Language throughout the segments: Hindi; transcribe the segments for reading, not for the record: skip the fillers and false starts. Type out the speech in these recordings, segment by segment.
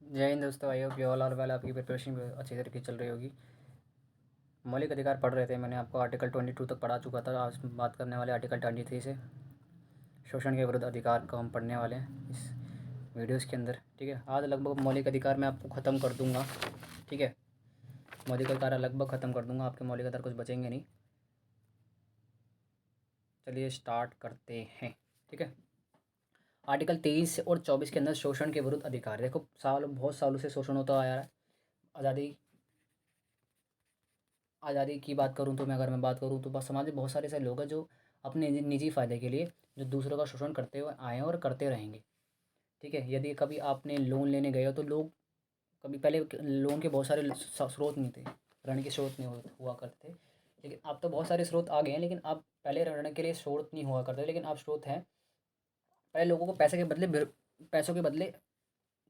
जय हिंद दोस्तों। I hope you all are well. आपकी प्रिपरेशन अच्छी तरीके से चल रही होगी। मौलिक अधिकार पढ़ रहे थे, मैंने आपको आर्टिकल 22 तक पढ़ा चुका था। आज बात करने वाले आर्टिकल 23 से शोषण के विरुद्ध अधिकार को हम पढ़ने वाले हैं इस वीडियोज़ के अंदर। ठीक है, आज लगभग मौलिक अधिकार मैं आपको ख़त्म कर दूँगा। ठीक है, मौलिक अधिकार लगभग ख़त्म कर दूँगा, आपके मौलिक अधिकार कुछ बचेंगे नहीं। चलिए स्टार्ट करते हैं। ठीक है, आर्टिकल 23 और 24 के अंदर शोषण के विरुद्ध अधिकार। देखो, बहुत सालों से शोषण होता आया है। आज़ादी आज़ादी की बात करूँ तो अगर मैं बात करूँ तो बस समाज में बहुत सारे ऐसे लोग हैं जो अपने निजी फ़ायदे के लिए जो दूसरों का शोषण करते हुए आए हैं और करते रहेंगे। ठीक है, यदि कभी आपने लोन लेने गए हो तो लोग कभी पहले लोन के बहुत सारे स्रोत नहीं थे, ऋण के स्रोत नहीं हुआ करते थे। लेकिन अब तो बहुत सारे स्रोत आ गए हैं, लेकिन अब पहले ऋण के लिए स्रोत नहीं हुआ करते, लेकिन अब स्रोत हैं। पहले लोगों को पैसों के बदले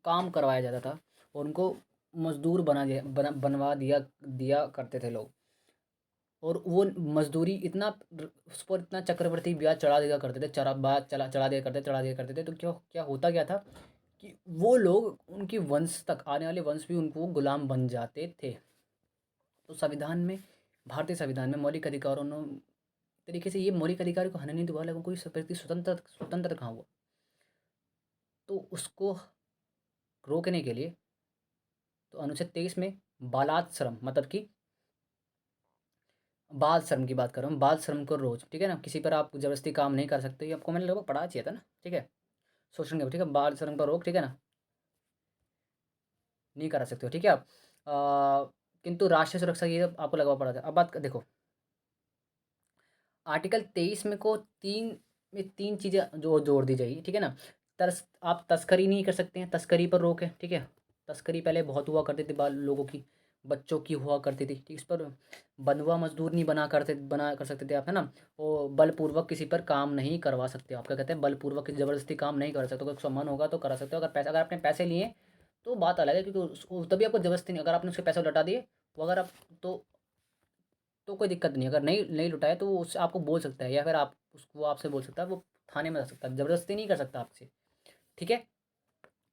काम करवाया जाता था और उनको मजदूर बनवा दिया दिया करते थे लोग। और वो मजदूरी इतना उस पर इतना चक्रवृद्धि ब्याज चढ़ा दिया करते थे, चढ़ा दिया करते थे। तो क्या क्या होता क्या था कि वो लोग, उनकी वंश तक आने वाले वंश भी उनको गुलाम बन जाते थे। तो संविधान में, भारतीय संविधान में मौलिक अधिकारों ने तरीके से ये मौलिक अधिकार को हनन नहीं हुआ, लेकिन कोई व्यक्ति स्वतंत्र कहाँ हुआ। तो उसको रोकने के लिए तो अनुच्छेद 23 में बालात श्रम, मतलब कि बाल श्रम की बात कर रहा हूँ। बाल श्रम को रोज, ठीक है ना, किसी पर आप ज़बरदस्ती काम नहीं कर सकते। ये आपको मैंने लगभग पढ़ा चाहिए था ना। ठीक है, शोषण के, ठीक है, बाल श्रम पर रोक, ठीक है ना, नहीं करा सकते हो। ठीक है आप, किंतु राष्ट्रीय सुरक्षा की आपको लगा पड़ा था। अब बात देखो, आर्टिकल 23 में को तीन चीज़ें जो जोड़ दी जाएगी। ठीक है ना, आप तस्करी नहीं कर सकते हैं, तस्करी पर रोक है। ठीक है, तस्करी पहले बहुत हुआ करती थी, बाल लोगों की, बच्चों की हुआ करती थी। ठीक, इस पर बंधुआ मजदूर नहीं बना कर सकते थे आप, है ना। और बलपूर्वक किसी पर काम नहीं करवा सकते आप, क्या कहते हैं, बलपूर्वक ज़बरदस्ती काम नहीं कर सकते। अगर उसका मन होगा तो करा सकते हो। अगर आपने पैसे लिए तो बात अलग है, क्योंकि तभी आपको ज़बरदस्ती नहीं, अगर आपने उसके पैसे लौटा दिए तो अगर आप तो कोई दिक्कत नहीं। अगर नहीं नहीं लुटाए तो वो उससे आपको बोल सकता है, या फिर आप उसको, वो आपसे बोल सकता है, वो थाने में जा सकता है, ज़बरदस्ती नहीं कर सकता आपसे। ठीक है,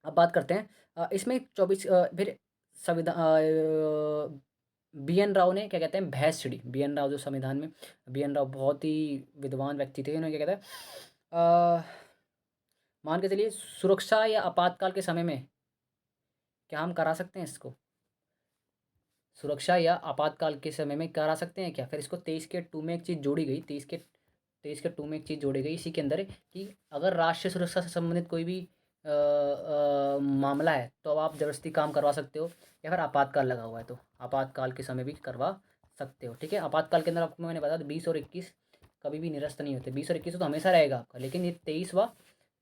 अब बात करते हैं इसमें 24 फिर संविधान, बी एन राव ने क्या कहते हैं भैंस छिड़ी। बी एन राव जो संविधान में, बी एन राव बहुत ही विद्वान व्यक्ति थे। उन्होंने क्या कहता है, मान के चलिए, सुरक्षा या आपातकाल के समय में क्या हम करा सकते हैं इसको, सुरक्षा या आपातकाल के समय में करा सकते हैं क्या। फिर इसको 23 के 2 में एक चीज़ जोड़ी गई, 23 के 2 में एक चीज़ जोड़ी गई इसी के अंदर, कि अगर राष्ट्रीय सुरक्षा से संबंधित कोई भी मामला है तो अब आप ज़बरदस्ती काम करवा सकते हो, या फिर आपातकाल लगा हुआ है तो आपातकाल के समय भी करवा सकते हो। ठीक है, आपातकाल के अंदर आपको मैंने बताया 20 और 21 कभी भी निरस्त नहीं होते। 20 और 21 तो हमेशा रहेगा आपका, लेकिन ये 23वां,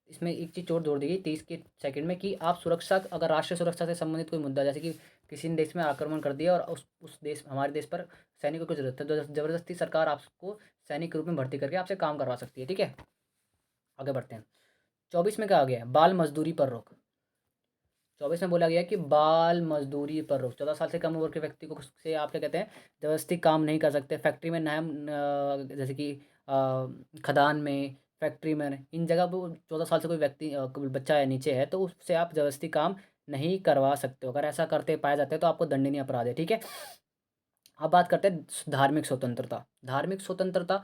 इसमें एक चीज़ और जोड़ दी गई 23 के सेकंड में, कि आप सुरक्षा, अगर राष्ट्रीय सुरक्षा से संबंधित कोई मुद्दा, जैसे कि किसी ने देश में आक्रमण कर दिया और उस देश, हमारे देश पर सैनिकों की जरूरत है, तो ज़बरदस्ती सरकार आपको सैनिक के रूप में भर्ती करके आपसे काम करवा सकती है। ठीक है, आगे बढ़ते हैं। 24 में क्या आ गया है, बाल मजदूरी पर रोक। 24 में बोला गया कि बाल मजदूरी पर रोक, 14 साल से कम उम्र के व्यक्ति को से आप क्या कहते हैं, ज़बरदस्ती काम नहीं कर सकते। फैक्ट्री में जैसे कि खदान में, फैक्ट्री में, इन जगह पर 14 साल से कोई व्यक्ति, कोई बच्चा है नीचे है, तो उससे आप ज़बरदस्ती काम नहीं करवा सकते हो। अगर ऐसा करते पाए जाते हैं तो आपको दंडनीय अपराध है। ठीक है, अब बात करते हैं धार्मिक स्वतंत्रता। धार्मिक स्वतंत्रता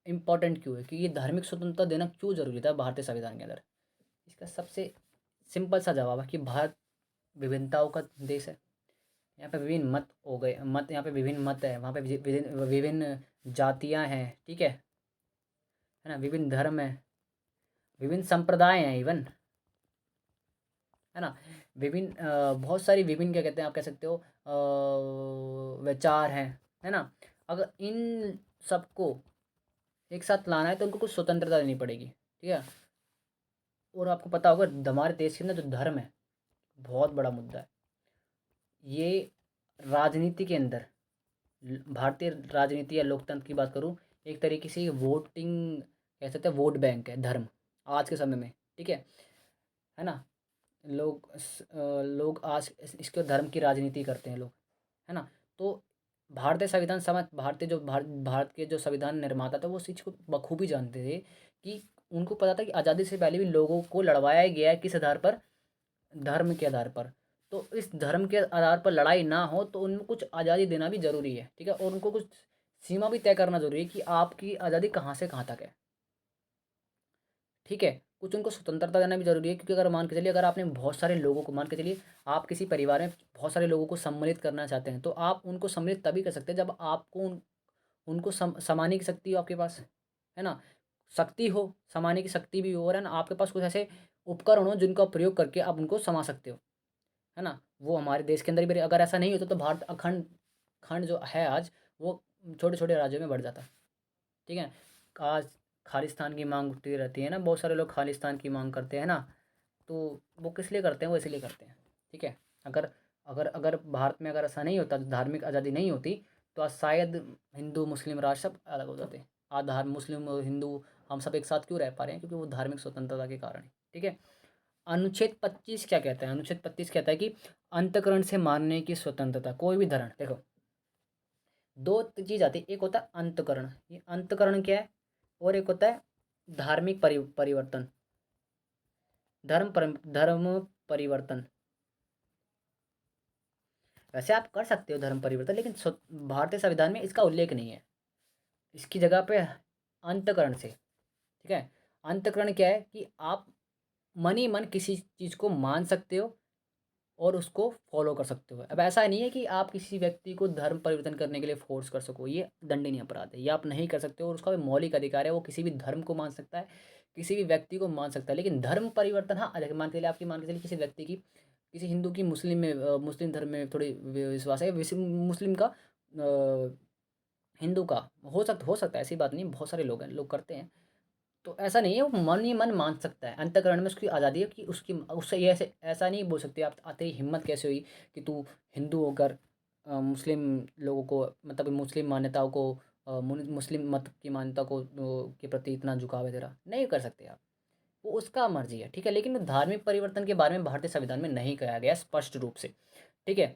इंपॉर्टेंट क्यों है, कि ये धार्मिक स्वतंत्रता देना क्यों जरूरी था भारतीय संविधान के अंदर। इसका सबसे सिंपल सा जवाब है कि भारत विभिन्नताओं का देश है। यहाँ पे विभिन्न मत हो गए, मत, यहाँ पे विभिन्न मत है, वहाँ पे विभिन्न विभिन्न जातियाँ हैं। ठीक है ना, विभिन्न धर्म है, विभिन्न संप्रदाय हैं इवन, है ना, विभिन्न बहुत सारी विभिन्न, क्या कहते हैं, आप कह सकते हो विचार हैं, है ना। अगर इन सबको एक साथ लाना है तो उनको कुछ स्वतंत्रता देनी पड़ेगी। ठीक है, और आपको पता होगा हमारे देश के अंदर जो धर्म है बहुत बड़ा मुद्दा है। ये राजनीति के अंदर, भारतीय राजनीति या लोकतंत्र की बात करूँ, एक तरीके से ये वोटिंग, कह सकते हैं वोट बैंक है धर्म आज के समय में। ठीक है ना, लोग आज इसके धर्म की राजनीति करते हैं लोग, है ना। तो भारतीय संविधान समझ, भारत के जो संविधान निर्माता थे वो इस चीज़ को बखूबी जानते थे, कि उनको पता था कि आज़ादी से पहले भी लोगों को लड़वाया गया है किस आधार पर, धर्म के आधार पर। तो इस धर्म के आधार पर लड़ाई ना हो तो उनको कुछ आज़ादी देना भी ज़रूरी है, ठीक है? और उनको कुछ सीमा भी तय करना ज़रूरी है कि आपकी आज़ादी कहाँ से कहाँ तक है, ठीक है? कुछ उनको स्वतंत्रता देना भी ज़रूरी है, क्योंकि अगर मान के चलिए, अगर आपने बहुत सारे लोगों को मान के चलिए, आप किसी परिवार में बहुत सारे लोगों को सम्मिलित करना चाहते हैं, तो आप उनको सम्मिलित तभी कर सकते हैं जब आपको उनको समाने की शक्ति हो आपके पास, है ना? शक्ति हो, समाने की शक्ति भी हो, और है ना, आपके पास कुछ ऐसे उपकरण हो जिनका प्रयोग करके आप उनको समा सकते हो, है ना? वो हमारे देश के अंदर भी अगर ऐसा नहीं होता तो भारत अखंड खंड जो है आज, वो छोटे-छोटे राज्यों में बढ़ जाता, ठीक है? आज खालिस्तान की माँग उठती रहती है ना, बहुत सारे लोग खालिस्तान की माँग करते हैं ना, तो वो किस लिए करते हैं? वो इसलिए करते हैं, ठीक है? अगर अगर अगर भारत में अगर ऐसा नहीं होता, धार्मिक आज़ादी नहीं होती, तो आज शायद हिंदू, मुस्लिम राष्ट्र सब अलग हो जाते। आज मुस्लिम और हिंदू हम सब एक साथ क्यों रह पा रहे हैं? क्योंकि वो धार्मिक स्वतंत्रता के कारण ही, ठीक है? अनुच्छेद 25 क्या कहता है? अनुच्छेद 25 कहता है कि अंतःकरण से मानने की स्वतंत्रता, कोई भी धर्म देखो, 2 चीज़ आती है, एक होता है अंतःकरण, ये अंतःकरण क्या है? और एक होता है धार्मिक परिवर्तन, धर्म परिवर्तन। वैसे आप कर सकते हो धर्म परिवर्तन, लेकिन भारतीय संविधान में इसका उल्लेख नहीं है। इसकी जगह पे अंतःकरण से, ठीक है? अंतःकरण क्या है कि आप मन ही मन किसी चीज़ को मान सकते हो और उसको फॉलो कर सकते हो। अब ऐसा नहीं है कि आप किसी व्यक्ति को धर्म परिवर्तन करने के लिए फ़ोर्स कर सको, ये दंडनीय अपराध है, ये आप नहीं कर सकते हो, और उसका भी मौलिक अधिकार है, वो किसी भी धर्म को मान सकता है, किसी भी व्यक्ति को मान सकता है। लेकिन धर्म परिवर्तन, हाँ, अगर मान के चलिए, आपकी मान के चलिए किसी व्यक्ति की, किसी हिंदू की मुस्लिम में मुस्लिम धर्म में थोड़ी विश्वास है, मुस्लिम का हिंदू का हो सकता है, ऐसी बात नहीं, बहुत सारे लोग हैं, लोग करते हैं। तो ऐसा नहीं है, वो मन ही मन मान सकता है, अंतःकरण में उसकी आज़ादी है कि उसकी उससे ये ऐसे ऐसा नहीं बोल सकते आप, तेरी हिम्मत कैसे हुई कि तू हिंदू होकर मुस्लिम लोगों को, मतलब मुस्लिम मान्यताओं को, मुस्लिम मत की मान्यता को के प्रति इतना झुकाव है तेरा, नहीं कर सकते आप। वो उसका मर्जी है, ठीक है? लेकिन धार्मिक परिवर्तन के बारे में भारतीय संविधान में नहीं कहा गया स्पष्ट रूप से, ठीक है?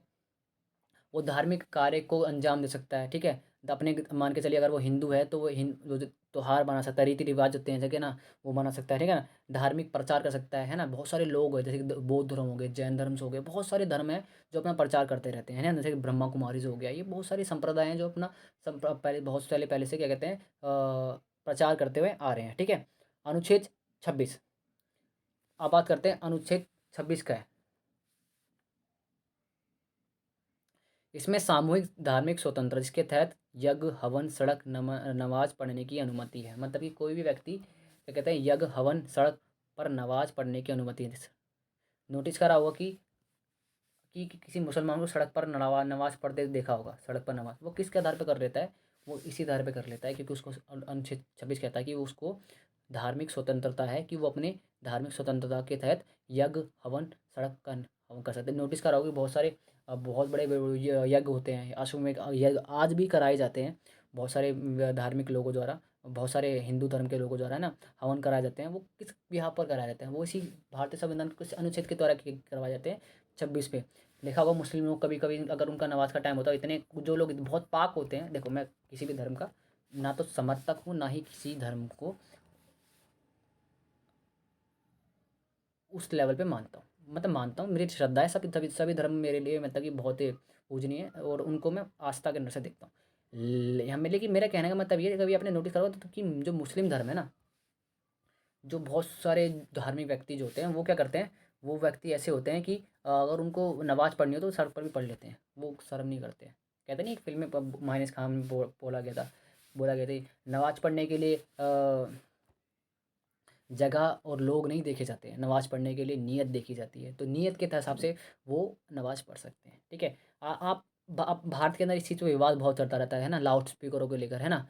वो धार्मिक कार्य को अंजाम दे सकता है, ठीक है? अपने मान के चलिए, अगर वो हिंदू है तो वो जो त्योहार बना सकता है, रीति रिवाज होते हैं जगह ना, वो बना सकता है, ठीक है ना? धार्मिक प्रचार कर सकता है ना? बहुत सारे लोग हैं, जैसे कि बौद्ध धर्म हो गए, जैन धर्म हो गए, बहुत सारे धर्म हैं जो अपना प्रचार करते रहते हैं, है ना? जैसे कि ब्रह्मा कुमारीज हो गया, ये बहुत सारी संप्रदाय हैं जो अपना पहले, बहुत साले पहले से क्या कहते हैं, प्रचार करते हुए आ रहे हैं, ठीक है? अनुच्छेद 26, अब बात करते हैं अनुच्छेद 26 का है। इसमें सामूहिक धार्मिक स्वतंत्रता, जिसके तहत यज्ञ, हवन, सड़क, नमाज पढ़ने की अनुमति है। मतलब कि कोई भी व्यक्ति क्या कहते हैं, यज्ञ, हवन, सड़क पर नमाज पढ़ने की अनुमति है। नोटिस करा होगा कि किसी मुसलमान को सड़क पर नमाज पढ़ते देखा होगा, सड़क पर नमाज, वो किसके आधार पर कर लेता है? वो इसी आधार पर कर लेता है क्योंकि उसको अनुच्छेद 26 कहता है कि वो उसको धार्मिक स्वतंत्रता है, कि वो अपने धार्मिक स्वतंत्रता के तहत यज्ञ, हवन, सड़क का हवन कर सकते हैं। नोटिस करा होगा कि बहुत सारे बहुत बड़े यज्ञ होते हैं, अश्वमेध यज्ञ आज भी कराए जाते हैं बहुत सारे धार्मिक लोगों द्वारा, बहुत सारे हिंदू धर्म के लोगों द्वारा, है ना? हवन कराए जाते हैं, वो किस बिहार पर कराए जाते हैं? वो इसी भारतीय संविधान के कुछ अनुच्छेद के द्वारा करवाए जाते हैं, 26 पे। देखा होगा मुस्लिम लोग कभी कभी अगर उनका नमाज का टाइम होता है, इतने जो लोग बहुत पाक होते हैं, देखो मैं किसी भी धर्म का ना तो समर्थक हूँ, ना ही किसी धर्म को उस लेवल पे मानता हूँ, मतलब मानता हूँ, मेरी श्रद्धा है, सभी सभी सभी धर्म मेरे लिए मतलब कि बहुत ही पूजनीय है, और उनको मैं आस्था के अंदर से देखता हूँ। हमें, लेकिन मेरा कहने का मतलब ये है, कभी आपने नोटिस करा होगा तो कि जो मुस्लिम धर्म है ना, जो बहुत सारे धार्मिक व्यक्ति जो होते हैं, वो क्या करते हैं, वो व्यक्ति ऐसे होते हैं कि अगर उनको नमाज़ पढ़नी हो तो सड़क पर भी पढ़ लेते हैं, वो शर्म नहीं करते हैं। कहते नहीं, एक फ़िल्म में माइनस खान में बोला गया था, नमाज़ पढ़ने के लिए जगह और लोग नहीं देखे जाते हैं, नमाज़ पढ़ने के लिए नीयत देखी जाती है, तो नीयत के हिसाब से वो नमाज़ पढ़ सकते हैं, ठीक है? आप भारत के अंदर इस चीज़ पे विवाद बहुत चलता रहता है ना, लाउड स्पीकरों को लेकर, है ना?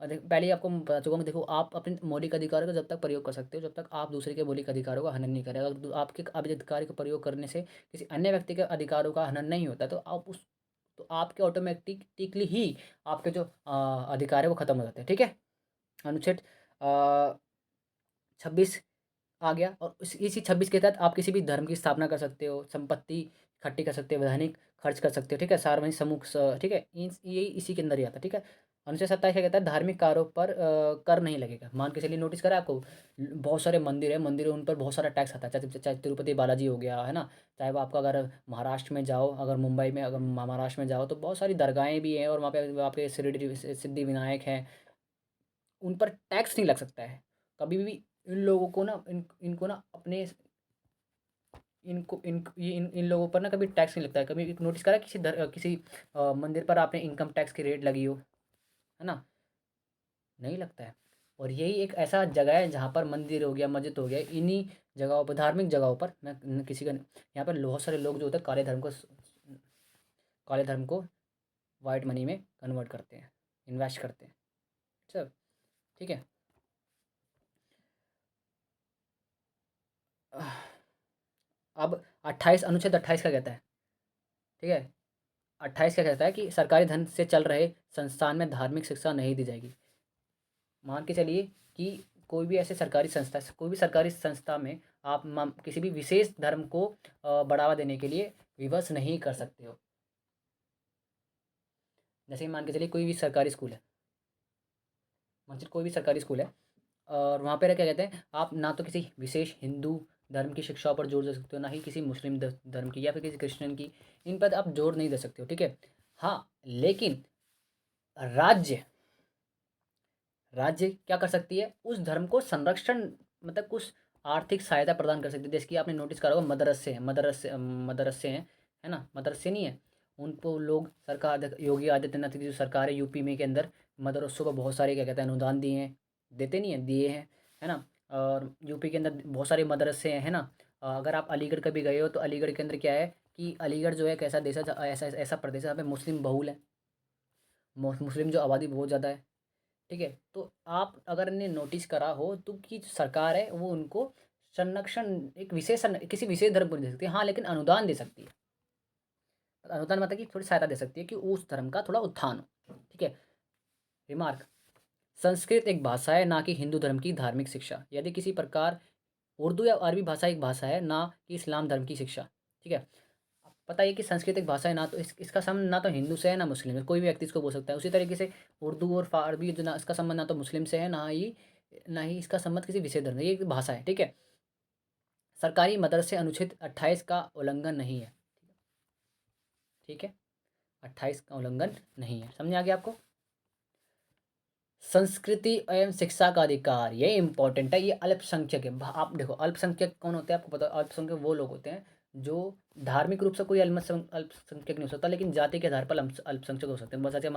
पहले ही आपको मैं बता चुका हूँ, देखो आप अपने मौलिक अधिकारों का जब तक प्रयोग कर सकते हो, जब तक आप दूसरे के मौलिक अधिकारों का हनन नहीं करें। अगर आपके अधिकार का प्रयोग करने से किसी अन्य व्यक्ति के अधिकारों का हनन नहीं होता, तो आपके ऑटोमेटिकली ही आपके जो अधिकार है वो खत्म हो जाते हैं, ठीक है? अनुच्छेद 26 आ गया, और इसी 26 के तहत आप किसी भी धर्म की स्थापना कर सकते हो, संपत्ति इकट्ठी कर सकते हो, वैधानिक खर्च कर सकते हो, ठीक है? सार्वजनिक समूह ठीक है? ये इसी के अंदर ही आता है, ठीक है? अनुच्छेद 27 क्या कहता है, धार्मिक कार्यों पर कर नहीं लगेगा। मान के चलिए, नोटिस करा आपको, बहुत सारे मंदिर है, मंदिर है, उन पर बहुत सारा टैक्स आता है, चाहे चाहे तिरुपति बालाजी हो गया है ना, चाहे वो आपका अगर महाराष्ट्र में जाओ, अगर मुंबई में, अगर महाराष्ट्र में जाओ तो बहुत सारी दरगाहें भी हैं, और वहाँ पे सिद्धि विनायक हैं, उन पर टैक्स नहीं लग सकता है कभी भी। इन लोगों को ना, इनको ना अपने, इनको इन ये इन लोगों पर ना कभी टैक्स नहीं लगता है। कभी नोटिस करा किसी मंदिर पर आपने इनकम टैक्स की रेट लगी हो, है ना, नहीं लगता है। और यही एक ऐसा जगह है जहाँ पर मंदिर हो गया, मस्जिद हो गया, इन्हीं जगहों पर, धार्मिक जगहों पर, मैं किसी का यहाँ पर बहुत सारे लोग जो होते हैं काले धर्म को वाइट मनी में कन्वर्ट करते हैं, इन्वेस्ट करते हैं, सब ठीक है। अब 28, अनुच्छेद 28 का कहता है, ठीक है, 28 क्या कहता है कि सरकारी धन से चल रहे संस्थान में धार्मिक शिक्षा नहीं दी जाएगी। मान के चलिए कि कोई भी ऐसे सरकारी संस्था, कोई भी सरकारी संस्था में आप किसी भी विशेष धर्म को बढ़ावा देने के लिए विवश नहीं कर सकते हो। जैसे कि मान के चलिए कोई भी सरकारी स्कूल है, कोई भी सरकारी स्कूल है, और वहाँ पे क्या कहते हैं, आप ना तो किसी विशेष हिंदू धर्म की शिक्षाओं पर जोर दे सकते हो, ना ही किसी मुस्लिम धर्म की या फिर किसी क्रिश्चियन की, इन पर आप जोर नहीं दे सकते हो, ठीक है। हाँ, लेकिन राज्य राज्य क्या कर सकती है, उस धर्म को संरक्षण, मतलब कुछ आर्थिक सहायता प्रदान कर सकती है। जैसे कि आपने नोटिस करा होगा, मदरसे हैं, मदरसे हैं, है ना, मदरसे नहीं है, उनको लोग, सरकार योगी आदित्यनाथ की जो सरकार है यूपी में के अंदर, मदरसों को बहुत सारे क्या कहते हैं अनुदान दिए हैं, देते नहीं है, दिए हैं, है ना। और यूपी के अंदर बहुत सारे मदरसे हैं, है ना। अगर आप अलीगढ़ कभी गए हो तो अलीगढ़ के अंदर क्या है कि अलीगढ़ जो है एक ऐसा देश है, ऐसा ऐसा प्रदेश है जहाँ पे मुस्लिम बहुल है, मुस्लिम जो आबादी बहुत ज़्यादा है, ठीक है। तो आप अगर ने नोटिस करा हो तो कि जो सरकार है वो उनको संरक्षण, एक विशेष किसी विशेष धर्म को नहीं दे सकती, हाँ, लेकिन अनुदान दे सकती है। अनुदान मतलब कि थोड़ी सहायता दे सकती है कि उस धर्म का थोड़ा उत्थान हो, ठीक है। रिमार्क, संस्कृत एक भाषा है, ना कि हिंदू धर्म की धार्मिक शिक्षा। यदि किसी प्रकार उर्दू या अरबी भाषा एक भाषा है, ना कि इस्लाम धर्म की शिक्षा, ठीक है। पता है कि संस्कृत एक भाषा है, ना तो इसका संबंध ना तो हिंदू से है ना मुस्लिम से, कोई भी व्यक्ति इसको बोल सकता है। उसी तरीके से उर्दू और अरबी जो, ना इसका संबंध ना तो मुस्लिम से है, ना ही इसका संबंध किसी विशेष धर्म से, ये एक भाषा है, ठीक है। सरकारी मदरसे अनुच्छेद 28 का उल्लंघन नहीं है, ठीक है, 28 का उल्लंघन नहीं है, समझ आ गया आपको। संस्कृति एवं शिक्षा का अधिकार, ये इंपॉर्टेंट है, ये अल्पसंख्यक है। आप देखो, अल्पसंख्यक कौन होते हैं आपको पता है, अल्पसंख्यक वो लोग होते हैं जो धार्मिक रूप से कोई अल्पसंख्यक नहीं हो सकता, लेकिन जाति के आधार पर अल्पसंख्यक हो सकते हैं। बहुत सारे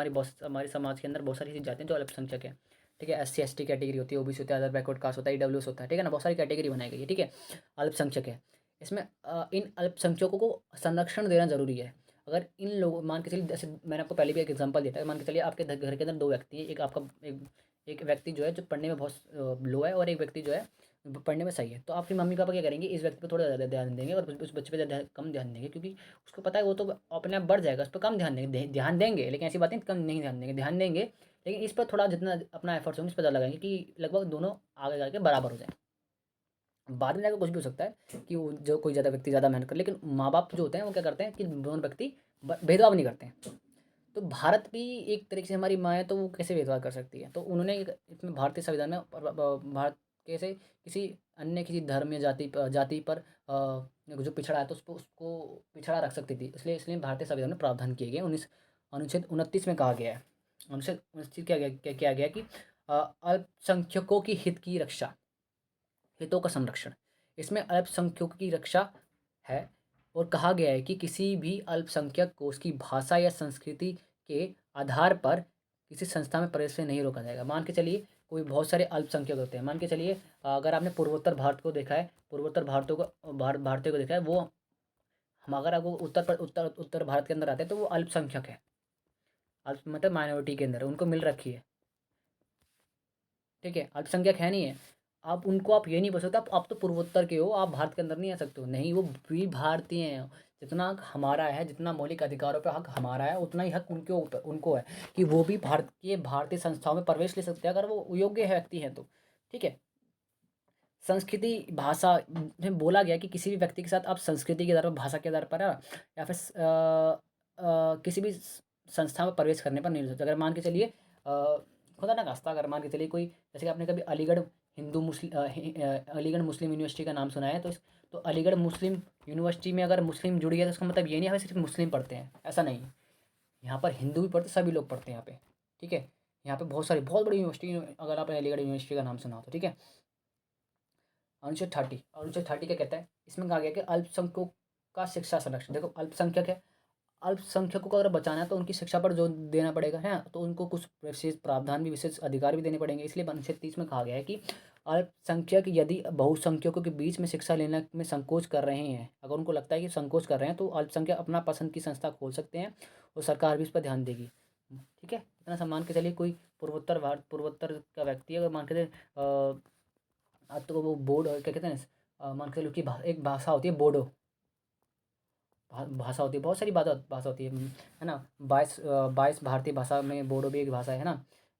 हमारे समाज के अंदर बहुत सारी ऐसी जातियाँ जो अल्पसंख्यक है, ठीक है। SC ST कैटेगरी होती है, OBC होता है, अदर बैकवर्ड कास्ट होता है, EWS होता है, ठीक है ना, बहुत सारी कैटेगरी बनाई गई है, ठीक है। अल्पसंख्यक है, इसमें इन अल्पसंख्यकों को संरक्षण देना जरूरी है। अगर इन लोगों, मान के चलिए, जैसे मैंने आपको पहले भी एक एग्जांपल दिया था, मान के चलिए आपके घर के अंदर दो व्यक्ति हैं, एक आपका एक व्यक्ति जो है जो पढ़ने में बहुत लो है, और एक व्यक्ति जो है पढ़ने में सही है, तो आपके मम्मी पापा क्या करेंगे, इस व्यक्ति पे थोड़ा ज़्यादा ध्यान देंगे और उस बच्चे पे कम ध्यान देंगे, क्योंकि उसको पता है वो तो अपने आप बढ़ जाएगा, उस पर कम ध्यान देंगे, ध्यान देंगे, लेकिन ऐसी बात नहीं कम नहीं ध्यान देंगे, ध्यान देंगे, लेकिन इस पर थोड़ा जितना अपना एफर्ट्स होंगे इस पर ज़्यादा लगाएंगे कि लगभग दोनों आगे जाके बराबर हो जाए। बाद में जाकर कुछ भी हो सकता है कि वो जो कोई ज़्यादा व्यक्ति ज़्यादा मेहनत करे, लेकिन माँ बाप जो होते हैं वो क्या करते हैं कि दोनों व्यक्ति भेदभाव नहीं करते हैं। तो भारत भी एक तरीके से हमारी माँ है, तो वो कैसे भेदभाव कर सकती है, तो उन्होंने इसमें भारतीय संविधान में भारत कैसे किसी अन्य किसी धर्म या जाति पर जो पिछड़ा है तो उसको पिछड़ा रख सकती थी, इसलिए भारतीय संविधान में प्रावधान किए गए। अनुच्छेद 29 में कहा गया है, अनुच्छेद 29 क्या गया कि अल्पसंख्यकों की हित की रक्षा, हितों का संरक्षण, इसमें अल्पसंख्यकों की रक्षा है। और कहा गया है कि किसी भी अल्पसंख्यक को उसकी भाषा या संस्कृति के आधार पर किसी संस्था में प्रवेश से नहीं रोका जाएगा। मान के चलिए कोई बहुत सारे अल्पसंख्यक होते हैं, मान के चलिए अगर आपने पूर्वोत्तर भारत को देखा है, पूर्वोत्तर भारतीय को देखा है, वो हम अगर आपको उत्तर भारत के अंदर आते हैं तो वो अल्पसंख्यक है, अल्प मतलब माइनॉरिटी के अंदर उनको मिल रखी है, ठीक है, अल्पसंख्यक है नहीं है। आप उनको आप ये नहीं बोल सकते आप तो पूर्वोत्तर के हो, आप भारत के अंदर नहीं आ सकते हो, नहीं, वो भी भारतीय हैं। जितना हक हमारा है, जितना मौलिक अधिकारों पे हक हमारा है, उतना ही हक उनके ऊपर उनको है कि वो भी भारतीय संस्थाओं में प्रवेश ले सकते हैं अगर वो योग्य है व्यक्ति हैं तो, ठीक है। संस्कृति भाषा में बोला गया कि किसी भी व्यक्ति के साथ आप संस्कृति के आधार पर, भाषा के आधार पर या फिर किसी भी संस्था में प्रवेश करने पर नहीं हो सकते। अगर मान के चलिए खुदा ना खास्ता अगर मान के चलिए कोई, जैसे कि आपने कभी अलीगढ़ अलीगढ़ मुस्लिम यूनिवर्सिटी का नाम सुना है, तो अलीगढ़ मुस्लिम यूनिवर्सिटी में अगर मुस्लिम जुड़ गया तो उसका मतलब ये नहीं है सिर्फ मुस्लिम पढ़ते हैं, ऐसा नहीं है। यहाँ पर हिंदू भी पढ़ते, सभी लोग पढ़ते हैं यहाँ पे, ठीक है। यहाँ पे बहुत सारी बहुत बड़ी यूनिवर्सिटी, अगर आपने अलीगढ़ यूनिवर्सिटी का नाम सुना हो तो, ठीक है। अनुच्छेद 30 क्या कहता है, इसमें कहा गया कि अल्पसंख्यकों का शिक्षा संरक्षण। देखो अल्पसंख्यक है, अल्पसंख्यकों को अगर बचाना है तो उनकी शिक्षा पर जोर देना पड़ेगा, है ना। तो उनको कुछ विशेष प्रावधान भी, विशेष अधिकार भी देने पड़ेंगे। इसलिए अनुच्छेद 30 में कहा गया है कि अल्पसंख्यक यदि बहुसंख्यकों के बीच में शिक्षा लेने में संकोच कर रहे हैं, अगर उनको लगता है कि संकोच कर रहे हैं, तो अल्पसंख्यक अपना पसंद की संस्था खोल सकते हैं और सरकार भी इस पर ध्यान देगी, ठीक है। इतना सा मान के चलिए, कोई पूर्वोत्तर का व्यक्ति है, अगर मान के चलिए तो वो क्या कहते हैं, मान के चलो कि एक भाषा होती है बोडो, भाषा होती है, बहुत सारी भाषा होती है ना। 22 भारतीय भाषा में बोडो भी एक भाषा है ना,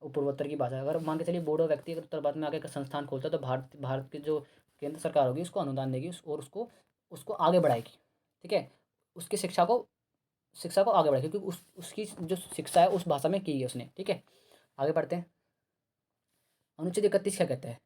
वो पूर्वोत्तर की भाषा है। अगर मान के चलिए बोडो व्यक्ति अगर उत्तर भारत में आगे का संस्थान खोलता है, तो भारत की जो केंद्र सरकार होगी उसको अनुदान देगी, और उसको उसको आगे बढ़ाएगी, ठीक है। उसकी शिक्षा को आगे बढ़ाएगी, क्योंकि उसकी जो शिक्षा है उस भाषा में की है उसने, ठीक है। आगे बढ़ते हैं। अनुच्छेद 31 क्या कहता है,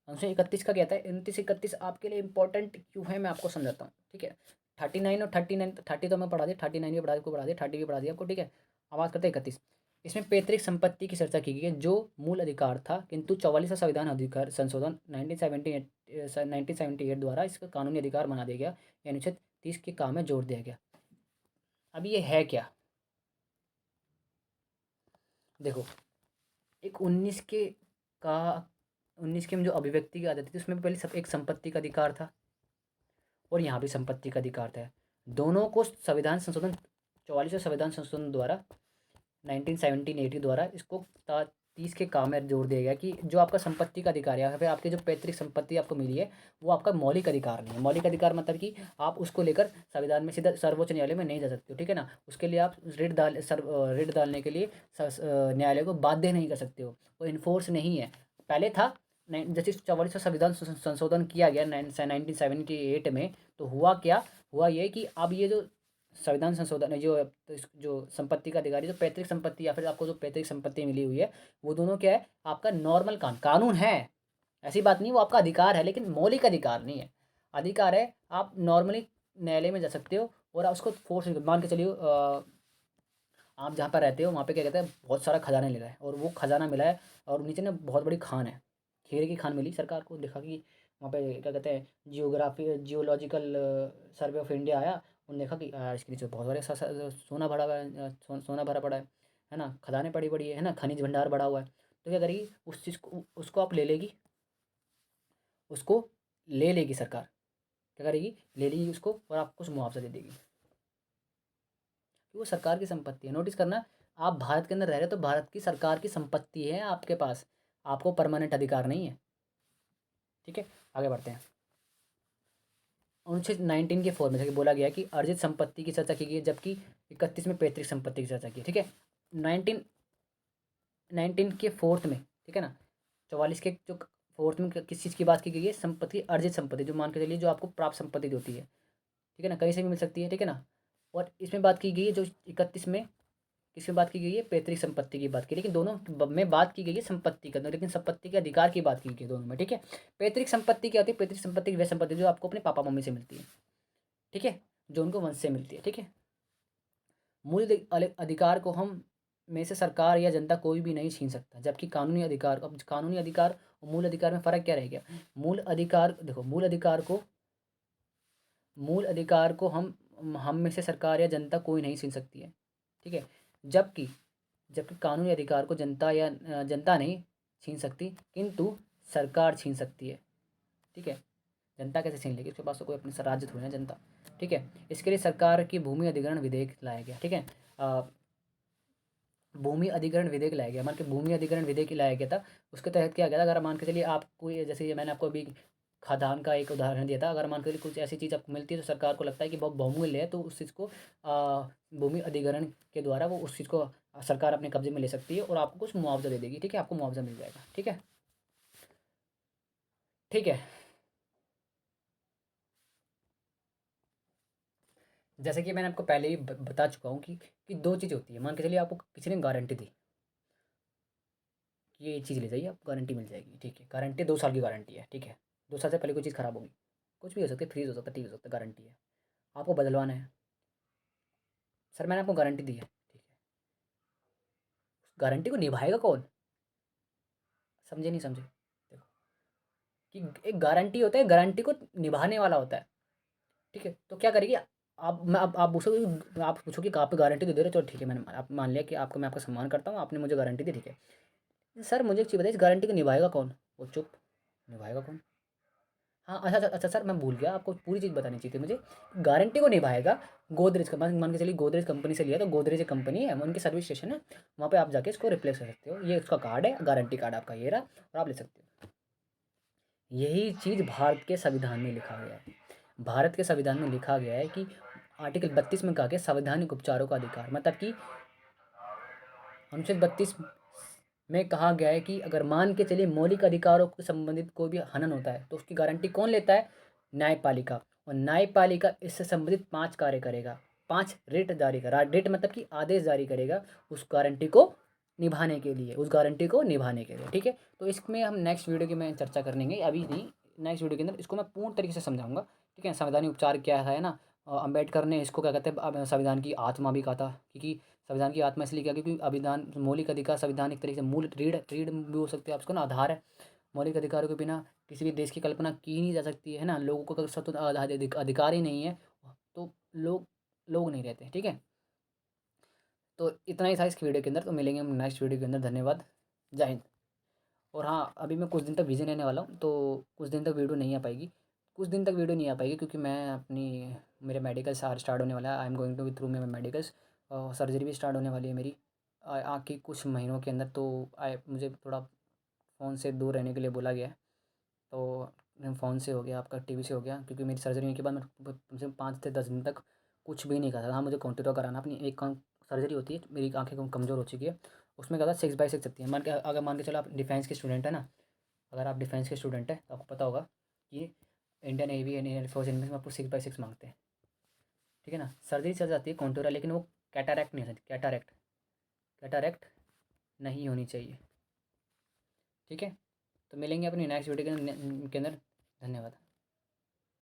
अनुच्छेद 31 का कहता है, 29-31 आपके लिए इंपॉर्टेंट क्यों है मैं आपको समझाता हूँ, ठीक है। 39 और 39, 30 तो मैं पढ़ा दिया, 39 भी पढ़ा दिया, 30 भी पढ़ा दिया आपको, ठीक है। आवाज़ करते हैं 31। इसमें पैतृक संपत्ति की चर्चा की गई है, जो मूल अधिकार था, किंतु 44वां संविधान अधिकार संशोधन 1978 द्वारा इसका कानूनी अधिकार बना दिया गया। ये अनुच्छेद 30 के काम में जोड़ दिया गया। अब ये है क्या, देखो, एक का 19 के में जो अभिव्यक्ति की आदत थी, उसमें पहले सब एक संपत्ति का अधिकार था, और यहाँ भी संपत्ति का अधिकार था। दोनों को संविधान संशोधन 44वें संविधान संशोधन द्वारा 1980 द्वारा इसको 30 के काम में जोड़ दिया गया कि जो आपका संपत्ति का अधिकार है, या फिर आपकी जो पैतृक संपत्ति आपको मिली है, वो आपका मौलिक अधिकार नहीं है। मौलिक अधिकार मतलब कि आप उसको लेकर संविधान में सीधा सर्वोच्च न्यायालय में नहीं जा सकते हो, ठीक है ना। उसके लिए आप रिट डालने के लिए न्यायालय को बाध्य नहीं कर सकते हो, वो इन्फोर्स नहीं है। पहले था, जैसे 44वां संविधान संशोधन किया गया 1978 में, तो हुआ क्या, हुआ ये कि अब ये जो संविधान संशोधन है, जो संपत्ति का अधिकारी, जो पैतृक संपत्ति या फिर आपको जो पैतृक संपत्ति मिली हुई है, वो दोनों क्या है, आपका नॉर्मल कानून है, ऐसी बात नहीं, वो आपका अधिकार है, लेकिन मौलिक अधिकार नहीं है। अधिकार है, आप नॉर्मली न्यायालय में जा सकते हो, और आप उसको फोर्स मान के चलिए, आप जहाँ पर रहते हो वहाँ पे क्या कहते हैं, बहुत सारा खजाना मिला है, और वो खजाना मिला है, और नीचे ना बहुत बड़ी खान है, हीरे की खान मिली सरकार को, देखा कि वहाँ पे क्या कहते हैं, जियोलॉजिकल सर्वे ऑफ इंडिया आया, उन्होंने देखा कि इसके नीचे बहुत बड़े सोना भरा हुआ है, सोना भरा पड़ा है ना, खदानें पड़ी पड़ी है ना, खनिज भंडार बढ़ा हुआ है। तो क्या करेगी, उस चीज़ को, उसको आप ले लेगी, उसको ले लेगी सरकार, क्या करेगी, ले लेगी उसको, और आपको कुछ मुआवजा दे देगी, कि वो सरकार की संपत्ति है। नोटिस करना, आप भारत के अंदर रह रहे हो तो भारत की सरकार की संपत्ति है आपके पास, आपको परमानेंट अधिकार नहीं है, ठीक है। आगे बढ़ते हैं। अनुच्छेद 19 के 4 में जैसे बोला गया कि अर्जित संपत्ति की चर्चा की गई है, जबकि 31 में पैतृक संपत्ति की चर्चा की है, ठीक है। 19 के 4 में, ठीक है ना, 44 के जो 4 में किस चीज़ की बात की गई है, संपत्ति, अर्जित संपत्ति, जो मान के चलिए जो आपको प्राप्त संपत्ति होती है, ठीक है ना, कहीं से भी मिल सकती है, ठीक है ना। और इसमें बात की गई है जो 31 में, किसकी बात की गई है, पैतृक संपत्ति की बात की, लेकिन दोनों में बात की गई है संपत्ति का, लेकिन संपत्ति के अधिकार की बात की गई है दोनों में, ठीक है। पैतृक संपत्ति क्या होती है, पैतृक संपत्ति वह संपत्ति जो आपको अपने पापा मम्मी से मिलती है, ठीक है, जो उनको वंश से मिलती है, ठीक है। मूल अधिकार को हम में से सरकार या जनता कोई भी नहीं छीन सकता, जबकि कानूनी अधिकार, अब कानूनी अधिकार और मूल अधिकार में फ़र्क क्या रह गया। मूल अधिकार, देखो, मूल अधिकार को हम में से सरकार या जनता कोई नहीं छीन सकती है, ठीक है। जबकि जबकि कानूनी अधिकार को जनता या जनता नहीं छीन सकती, किंतु सरकार छीन सकती है, ठीक है। जनता कैसे छीन लेगी, उसके पास तो कोई अपनी राज्य थोड़ी ना जनता, ठीक है। इसके लिए सरकार की भूमि अधिग्रहण विधेयक लाया गया, ठीक है। भूमि अधिग्रहण विधेयक लाया गया, मान के भूमि अधिग्रहण विधेयक लाया गया था। उसके तहत क्या गया था, अगर मान के चलिए आपको ये, जैसे ये मैंने आपको अभी खादान का एक उदाहरण दिया था, अगर मान के चलिए कुछ ऐसी चीज़ आपको मिलती है, तो सरकार को लगता है कि बहुत बहुमूल्य है, तो उस चीज़ को भूमि अधिग्रहण के द्वारा वो उस चीज़ को सरकार अपने कब्जे में ले सकती है, और आपको कुछ मुआवजा दे देगी, ठीक है, आपको मुआवजा मिल जाएगा, ठीक है, ठीक है। जैसे कि मैंने आपको पहले ही बता चुका हूँ कि दो चीज़ होती है, मान के चलिए आपको किसी ने गारंटी दी, कि ये चीज़ ले जाइए, आप गारंटी मिल जाएगी, ठीक है। गारंटी 2 साल की गारंटी है, ठीक है। 2 साल से पहले कोई चीज़ ख़राब होगी, कुछ भी हो सकता है, फ्रीज़ हो सकता है, ठीक हो सकता है, गारंटी है। आपको बदलवाना है, सर मैंने आपको गारंटी दी है, ठीक है। गारंटी को निभाएगा कौन? समझे नहीं समझे? देखो कि एक गारंटी होता है, गारंटी को निभाने वाला होता है, ठीक है। तो क्या करेगी आप, मैं आप पूछोगे, आप पूछोगे कि आप गारंटी तो दे रहे हो, चलो ठीक है, मैंने आप मान लिया कि आपको, मैं आपका सम्मान करता हूँ, आपने मुझे गारंटी दी, ठीक है। सर मुझे एक चीज़ बताइए, इस गारंटी को निभाएगा कौन? वो चुप। निभाएगा कौन? हाँ, अच्छा अच्छा अच्छा सर, मैं भूल गया, आपको पूरी चीज़ बतानी चाहिए थी मुझे। गारंटी को निभाएगा गोदरेज का, मान के चलिए गोदरेज कंपनी से लिया, तो गोदरेज एक कंपनी है, उनकी सर्विस स्टेशन है, वहाँ पे आप जाके इसको रिप्लेस कर सकते हो। ये उसका कार्ड है, गारंटी कार्ड आपका ये रहा, और आप ले सकते हो। यही चीज़ भारत के संविधान में लिखा गया है। भारत के संविधान में लिखा गया है कि आर्टिकल 32 में कहा गया संवैधानिक उपचारों का अधिकार, मतलब कि अनुच्छेद 32 में कहा गया है कि अगर मान के चलिए मौलिक अधिकारों से संबंधित कोई भी हनन होता है, तो उसकी गारंटी कौन लेता है? न्यायपालिका। और न्यायपालिका इससे संबंधित 5 कार्य करेगा, 5 रिट जारी करा, रिट मतलब कि आदेश जारी करेगा उस गारंटी को निभाने के लिए, उस गारंटी को निभाने के लिए, ठीक है। तो इसमें हम नेक्स्ट वीडियो की में चर्चा करेंगे, अभी नहीं, नेक्स्ट वीडियो के अंदर इसको मैं पूर्ण तरीके से समझाऊंगा, ठीक है। संवैधानिक उपचार क्या है ना, अम्बेडकर ने इसको क्या कहते हैं, संविधान की आत्मा भी कहा था, क्योंकि संविधान की आत्मा इसलिए क्या, क्योंकि अभिधान मौलिक अधिकार संविधान एक तरीके से मूल रीढ़ रीढ़ भी हो सकते हैं आप इसको ना, आधार है। मौलिक अधिकारों के बिना किसी भी देश की कल्पना की नहीं जा सकती है ना। लोगों को अगर स्वतंत्र अधिकार ही नहीं है, तो लोग नहीं रहते, ठीक है। तो इतना ही था इस वीडियो के अंदर, तो मिलेंगे हम नेक्स्ट वीडियो के अंदर। धन्यवाद, जय हिंद। और हाँ, अभी मैं कुछ दिन तक बिजी रहने वाला हूँ, तो कुछ दिन तक वीडियो नहीं आ पाएगी, कुछ दिन तक वीडियो नहीं आ पाएगी, क्योंकि मैं अपनी, मेरे मेडिकल स्टार्ट होने वाला है, I am going to through मेरे मेडिकल्स, सर्जरी भी स्टार्ट होने वाली है मेरी आँख की कुछ महीनों के अंदर। तो मुझे थोड़ा फ़ोन से दूर रहने के लिए बोला गया है। तो फ़ोन से हो गया, आपका टीवी से हो गया, क्योंकि मेरी सर्जरी होने के बाद मैं कम से कम 5 से 10 दिन तक कुछ भी नहीं कर सकता। हाँ, मुझे कंप्यूटर कराना, अपनी एक सर्जरी होती है, मेरी आँखें कमज़ोर हो चुकी है, उसमें क्या था 6/6 सकती है। मान के चलो आप डिफेंस के स्टूडेंट है ना, अगर आप डिफेंस के स्टूडेंट हैं तो आपको पता होगा कि इंडियन नेवी एंड एयरफोर्स, इनमें आपको 6/6 मांगते हैं, ठीक है ना। सर्जरी चल जाती है कॉन्टूरा, लेकिन वो कैटारैक्ट नहीं हो सकती, कैटारैक्ट, कैटारैक्ट नहीं होनी चाहिए, ठीक है। तो मिलेंगे अपनी नेक्स्ट वीडियो के अंदर। धन्यवाद।